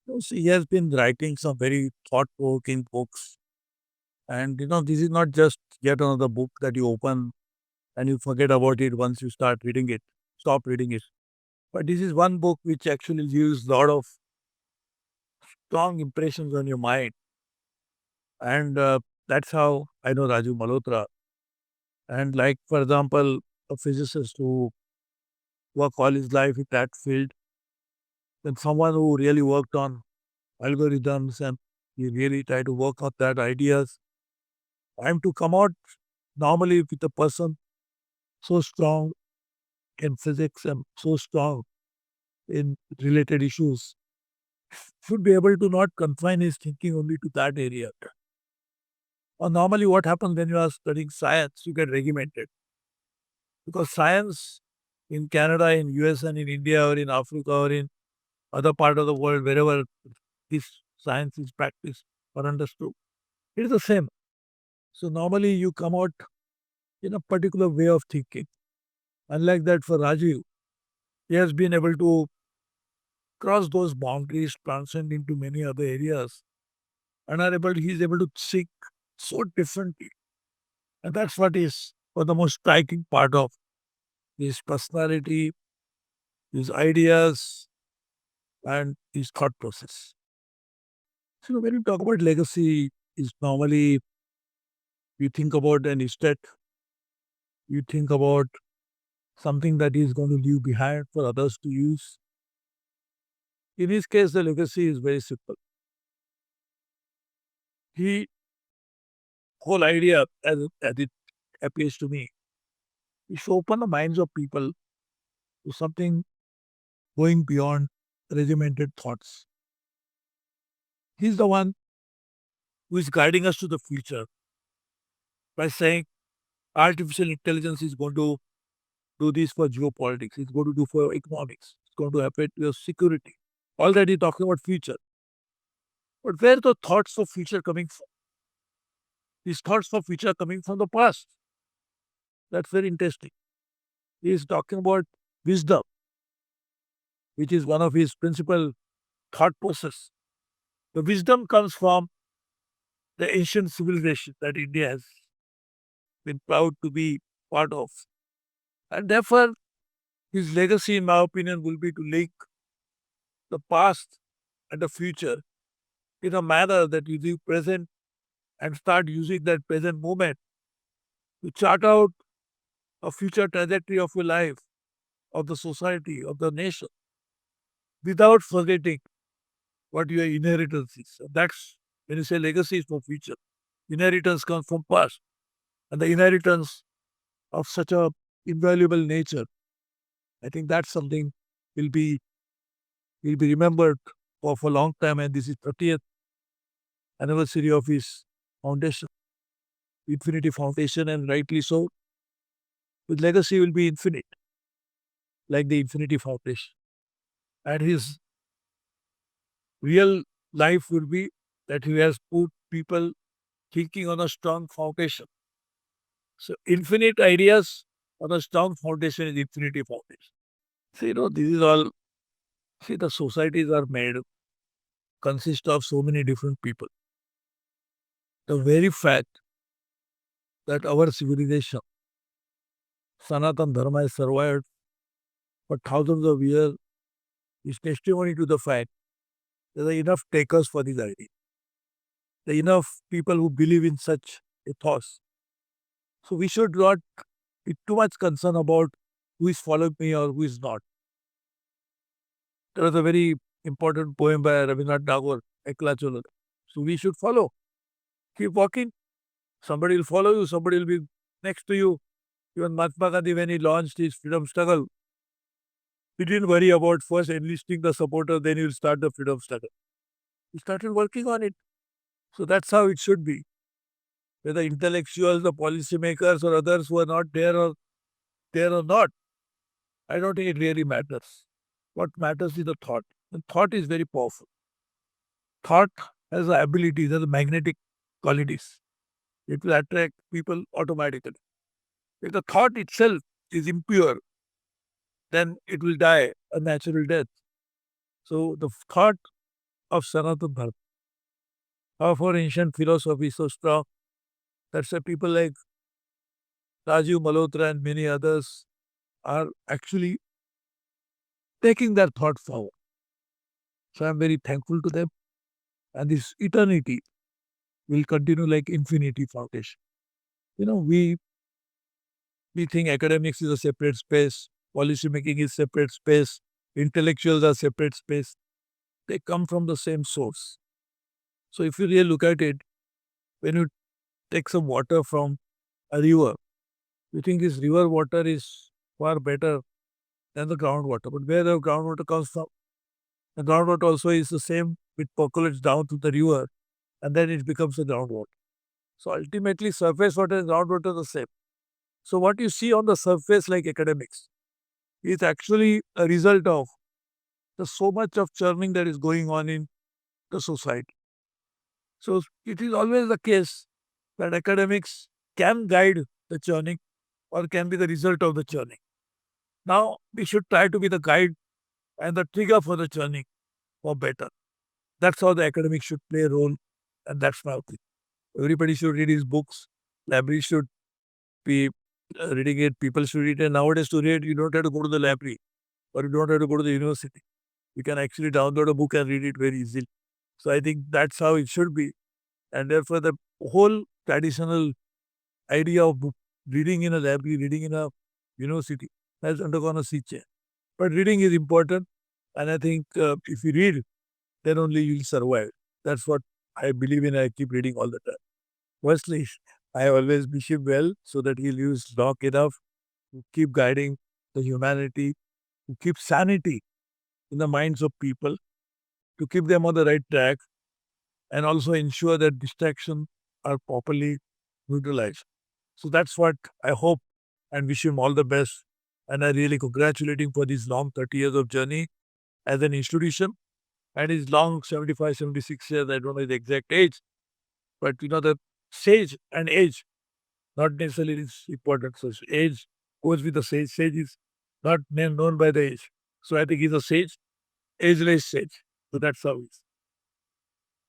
So he has been writing some very thought-provoking books. And, this is not just yet another book that you open and you forget about it once you start reading it, stop reading it. But this is one book which actually leaves a lot of strong impressions on your mind. And that's how I know Rajiv Malhotra. And like, for example, a physicist who worked all his life in that field, then someone who really worked on algorithms and he really tried to work on that ideas. I'm to come out normally with a person so strong in physics and so strong in related issues should be able to not confine his thinking only to that area. Or normally what happens when you are studying science, you get regimented. Because science in Canada, in US and in India or in Africa or in other part of the world, wherever this science is practiced or understood, it is the same. So normally you come out in a particular way of thinking. Unlike that for Rajiv, he has been able to cross those boundaries, transcend into many other areas, and he is able to think so differently. And that's what is for the most striking part of his personality, his ideas, and his thought process. So when you talk about legacy, is normally you think about an estate, you think about something that is going to leave behind for others to use. In his case, the legacy is very simple. He whole idea, as it appears to me, is to open the minds of people to something going beyond regimented thoughts. He's the one who is guiding us to the future by saying artificial intelligence is going to do this for geopolitics, it's going to do for economics, it's going to affect your security. Already talking about future. But where the thoughts of future coming from? These thoughts of future coming from the past. That's very interesting. He is talking about wisdom, which is one of his principal thought process. The wisdom comes from the ancient civilization that India has been proud to be part of. And therefore, his legacy, in my opinion, will be to link the past and the future in a manner that you do present and start using that present moment to chart out a future trajectory of your life, of the society, of the nation, without forgetting what your inheritance is. And that's when you say legacy is for future. Inheritance comes from past. And the inheritance of such a invaluable nature, I think that's something will be will be remembered for a long time. And this is 30th anniversary of his foundation, Infinity Foundation, and rightly so. His legacy will be infinite, like the Infinity Foundation. And his real life will be that he has put people thinking on a strong foundation. So infinite ideas on a strong foundation is Infinity Foundation. So, this is all, see, the societies are made, consist of so many different people. The very fact that our civilization, Sanatana Dharma, has survived for thousands of years is testimony to the fact that there are enough takers for these ideas. There are enough people who believe in such ethos. So we should not be too much concerned about who is following me or who is not. There was a very important poem by Rabindranath Tagore, Ekla Cholo. So we should follow. Keep walking. Somebody will follow you. Somebody will be next to you. Even Mahatma Gandhi, when he launched his freedom struggle, he didn't worry about first enlisting the supporter, then he'll start the freedom struggle. He started working on it. So that's how it should be. Whether intellectuals, the policymakers, or others who are not there or not, I don't think it really matters. What matters is the thought. And thought is very powerful. Thought has the abilities, has the magnetic qualities. It will attract people automatically. If the thought itself is impure, then it will die a natural death. So the thought of Sanatana Dharma, of our ancient philosophy so strong. That's why people like Rajiv Malhotra and many others are actually taking their thought forward. So I'm very thankful to them. And this eternity will continue like infinity foundation. We think academics is a separate space, policy making is separate space, intellectuals are separate space. They come from the same source. So if you really look at it, when you take some water from a river, you think this river water is far better than the groundwater. But where the groundwater comes from, the groundwater also is the same, it percolates down to the river and then it becomes a groundwater. So ultimately, surface water and groundwater are the same. So what you see on the surface, like academics, is actually a result of the so much of churning that is going on in the society. So it is always the case that academics can guide the churning or can be the result of the churning. Now we should try to be the guide and the trigger for the churning for better. That's how the academic should play a role, and that's my opinion. Everybody should read his books. Libraries should be reading it. People should read it. And nowadays, to read, you don't have to go to the library or you don't have to go to the university. You can actually download a book and read it very easily. So I think that's how it should be. And therefore, the whole traditional idea of book, reading in a library, reading in a university has undergone a sea change. But reading is important. And I think if you read, then only you'll survive. That's what I believe in. I keep reading all the time. Firstly, I always wish him well so that he'll use long enough to keep guiding the humanity, to keep sanity in the minds of people, to keep them on the right track, and also ensure that distractions are properly neutralized. So that's what I hope and wish him all the best. And I really congratulate him for this long 30 years of journey as an institution and his long 75, 76 years. I don't know the exact age, but the sage and age, not necessarily is important. So age goes with the sage. Sage is not known by the age. So I think he's a sage, ageless sage. So that's how he is.